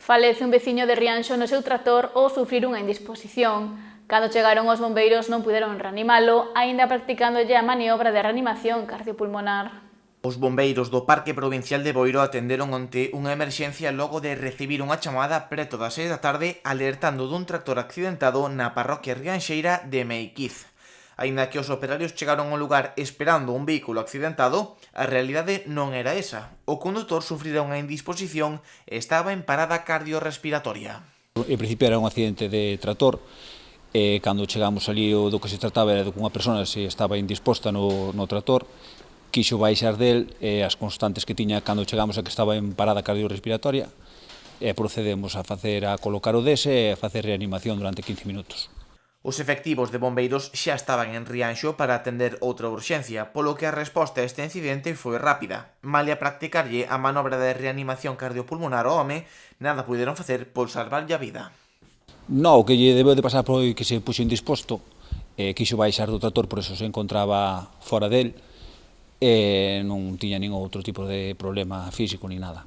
Falece un veciño de Rianxo no seu tractor ao sufrir unha indisposición. Cando chegaron os bombeiros non puderon reanimalo, aínda practicándolle a maniobra de reanimación cardiopulmonar. Os bombeiros do Parque Provincial de Boiro atenderon onte unha emerxencia logo de recibir unha chamada preto das 6 da tarde alertando dun tractor accidentado na parroquia rianxeira de Meiquiz. Aínda que os operarios chegaron ao lugar esperando un vehículo accidentado, a realidade non era esa. O condutor sufrira unha indisposición e estaba en parada cardiorrespiratoria. En principio era un accidente de tractor, e cando chegamos ali do que se trataba era de que unha persona se estaba indisposta no tractor, quixo baixar del e as constantes que tiña cando chegamos a que estaba en parada cardiorrespiratoria e procedemos a colocar o DS e a facer reanimación durante 15 minutos. Os efectivos de bombeiros xa estaban en Rianxo para atender outra urxencia, polo que a resposta a este incidente foi rápida. Malia practicarlle a manobra de reanimación cardiopulmonar ao home, nada puderon facer por salvarlle a vida. No, o que lle debeu de pasar foi que se puxo indisposto, quixo baixar do tractor, por eso se encontraba fora del, e non tiña ningún outro tipo de problema físico ni nada.